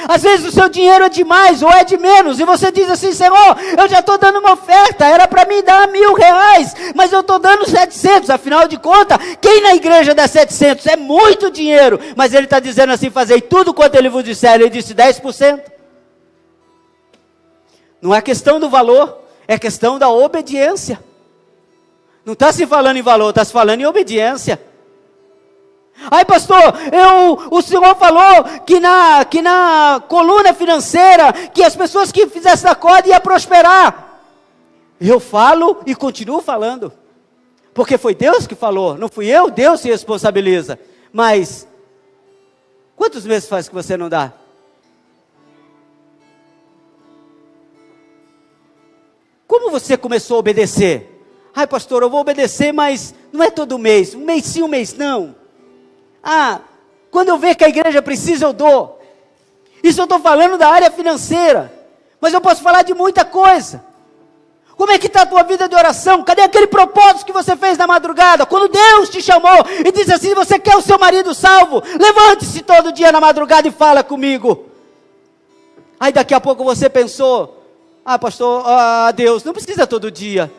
Às vezes o seu dinheiro é demais ou é de menos, e você diz assim, Senhor, eu já estou dando uma oferta, era para mim dar R$1.000, mas eu estou dando 700, afinal de contas, quem na igreja dá 700? É muito dinheiro, mas ele está dizendo assim, fazei tudo quanto ele vos disser, ele disse 10%. Não é questão do valor, é questão da obediência. Não está se falando em valor, está se falando em obediência. Ai, pastor, o senhor falou que na coluna financeira, que as pessoas que fizessem acordo iam prosperar. Eu falo e continuo falando, porque foi Deus que falou, não fui eu, Deus se responsabiliza. Mas, quantos meses faz que você não dá? Como você começou a obedecer? Ai, pastor, eu vou obedecer, mas não é todo mês, um mês sim, um mês não. Quando eu ver que a igreja precisa, eu dou. Isso eu estou falando da área financeira, mas eu posso falar de muita coisa. Como é que está a tua vida de oração? Cadê aquele propósito que você fez na madrugada? Quando Deus te chamou e disse assim, você quer o seu marido salvo? Levante-se todo dia na madrugada e fala comigo. Aí daqui a pouco você pensou, pastor, Deus, não precisa todo dia.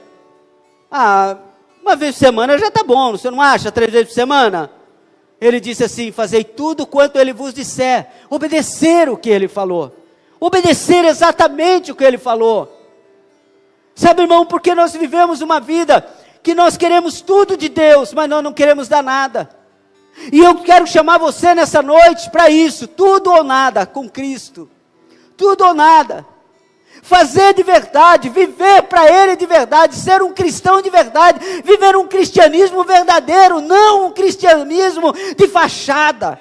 Uma vez por semana já está bom, você não acha? 3 vezes por semana? Ele disse assim, fazei tudo quanto ele vos disser. Obedecer o que ele falou. Obedecer exatamente o que ele falou. Sabe, irmão, porque nós vivemos uma vida que nós queremos tudo de Deus, mas nós não queremos dar nada. E eu quero chamar você nessa noite para isso, tudo ou nada com Cristo. Tudo ou nada. Fazer de verdade, viver para Ele de verdade, ser um cristão de verdade, viver um cristianismo verdadeiro, não um cristianismo de fachada.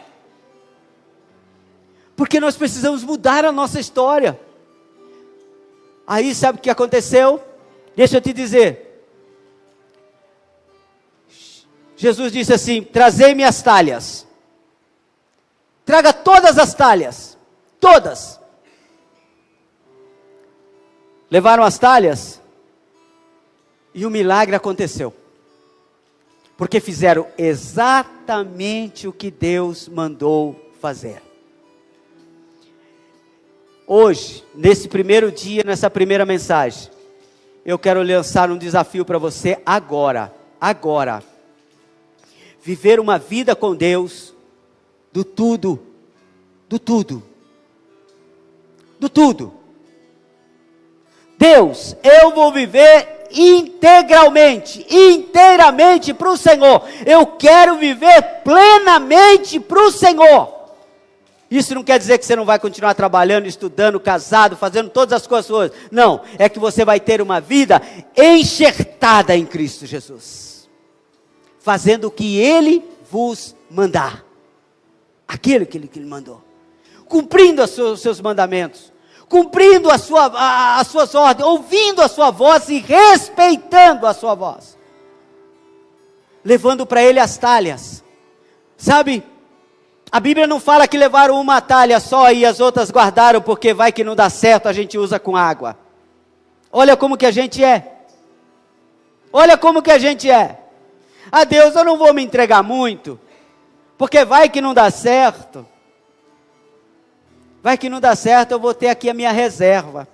Porque nós precisamos mudar a nossa história. Aí sabe o que aconteceu? Deixa eu te dizer. Jesus disse assim, trazei-me as talhas. Traga todas as talhas, todas. Levaram as talhas e o milagre aconteceu. Porque fizeram exatamente o que Deus mandou fazer. Hoje, nesse primeiro dia, nessa primeira mensagem, eu quero lançar um desafio para você agora. Viver uma vida com Deus, do tudo. Deus, eu vou viver inteiramente para o Senhor. Eu quero viver plenamente para o Senhor. Isso não quer dizer que você não vai continuar trabalhando, estudando, casado, fazendo todas as coisas. Não, é que você vai ter uma vida enxertada em Cristo Jesus. Fazendo o que Ele vos mandar. Aquilo que Ele mandou. Cumprindo os seus mandamentos. Cumprindo as suas ordens, ouvindo a sua voz e respeitando a sua voz. Levando para Ele as talhas. Sabe, a Bíblia não fala que levaram uma talha só e as outras guardaram porque vai que não dá certo, a gente usa com água. Olha como que a gente é. A Deus, eu não vou me entregar muito, porque vai que não dá certo. Vai que não dá certo, eu vou ter aqui a minha reserva.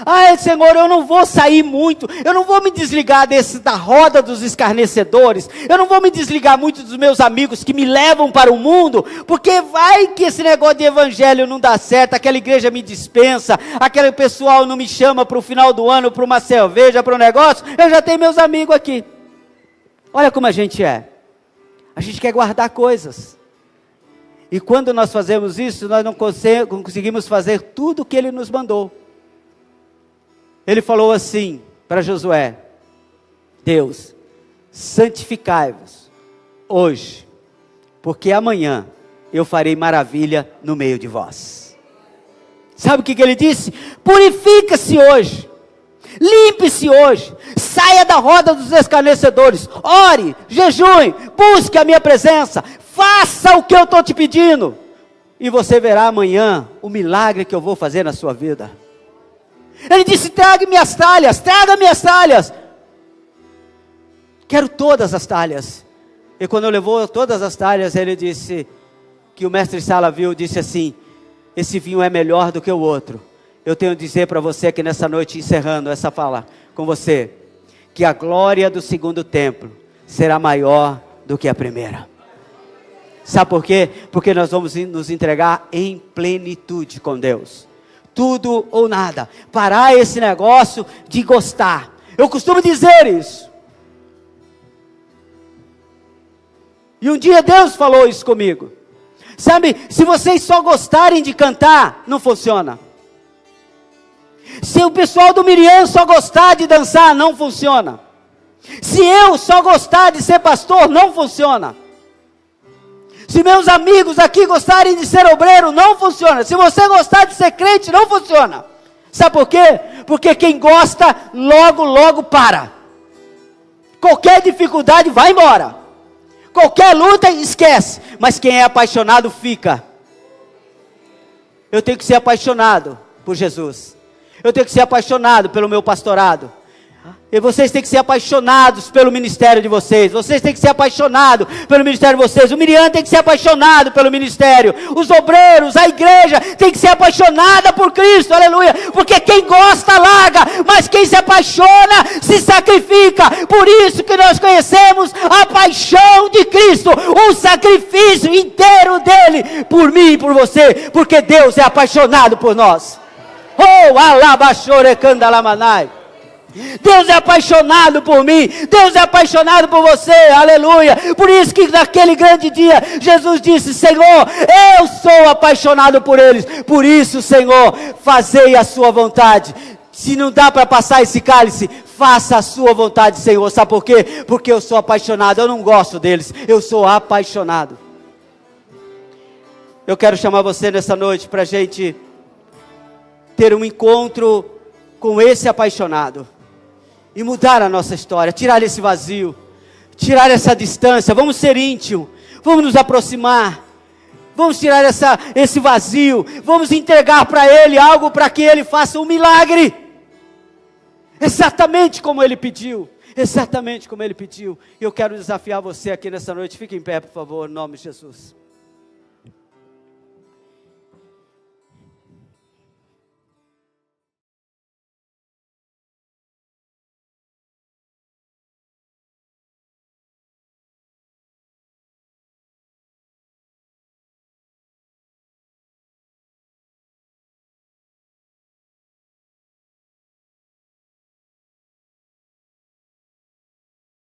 Ah, Senhor, eu não vou sair muito, eu não vou me desligar da roda dos escarnecedores, eu não vou me desligar muito dos meus amigos que me levam para o mundo, porque vai que esse negócio de evangelho não dá certo, aquela igreja me dispensa, aquele pessoal não me chama para o final do ano, para uma cerveja, para um negócio, eu já tenho meus amigos aqui. Olha como a gente quer guardar coisas, e quando nós fazemos isso, nós não conseguimos fazer tudo o que Ele nos mandou. Ele falou assim para Josué: Deus, santificai-vos hoje, porque amanhã eu farei maravilha no meio de vós. Sabe o que ele disse? Purifica-se hoje, limpe-se hoje, saia da roda dos escarnecedores, ore, jejue, busque a minha presença, faça o que eu estou te pedindo, e você verá amanhã o milagre que eu vou fazer na sua vida. Ele disse: traga minhas talhas. Quero todas as talhas. E quando levou todas as talhas, ele disse, que o mestre Sala viu, disse assim: esse vinho é melhor do que o outro. Eu tenho a dizer para você que nessa noite, encerrando essa fala com você, que a glória do segundo templo será maior do que a primeira. Sabe por quê? Porque nós vamos nos entregar em plenitude com Deus. Tudo ou nada, parar esse negócio de gostar. Eu costumo dizer isso. E um dia Deus falou isso comigo. Sabe, se vocês só gostarem de cantar, não funciona. Se o pessoal do Miriam só gostar de dançar, não funciona. Se eu só gostar de ser pastor, não funciona. Se meus amigos aqui gostarem de ser obreiro, não funciona. Se você gostar de ser crente, não funciona. Sabe por quê? Porque quem gosta, logo para. Qualquer dificuldade vai embora. Qualquer luta, esquece. Mas quem é apaixonado, fica. Eu tenho que ser apaixonado por Jesus. Eu tenho que ser apaixonado pelo meu pastorado. E vocês têm que ser apaixonados pelo ministério de vocês. Vocês têm que ser apaixonados pelo ministério de vocês. O Miriam tem que ser apaixonado pelo ministério. Os obreiros, a igreja tem que ser apaixonada por Cristo, aleluia. Porque quem gosta larga, mas quem se apaixona se sacrifica. Por isso que nós conhecemos a paixão de Cristo, o sacrifício inteiro dele por mim e por você, porque Deus é apaixonado por nós. Oh, alabachore candalamanai. Deus é apaixonado por mim, Deus é apaixonado por você, aleluia. Por isso que naquele grande dia, Jesus disse: Senhor, eu sou apaixonado por eles. Por isso, Senhor, fazei a sua vontade. Se não dá para passar esse cálice, faça a sua vontade, Senhor. Sabe por quê? Porque eu sou apaixonado, eu não gosto deles, eu sou apaixonado. Eu quero chamar você nessa noite para a gente ter um encontro com esse apaixonado. E mudar a nossa história, tirar esse vazio, tirar essa distância. Vamos ser íntimos, vamos nos aproximar, vamos tirar esse vazio, vamos entregar para Ele algo para que Ele faça um milagre, exatamente como Ele pediu, exatamente como Ele pediu. E eu quero desafiar você aqui nessa noite, fique em pé por favor, em nome de Jesus.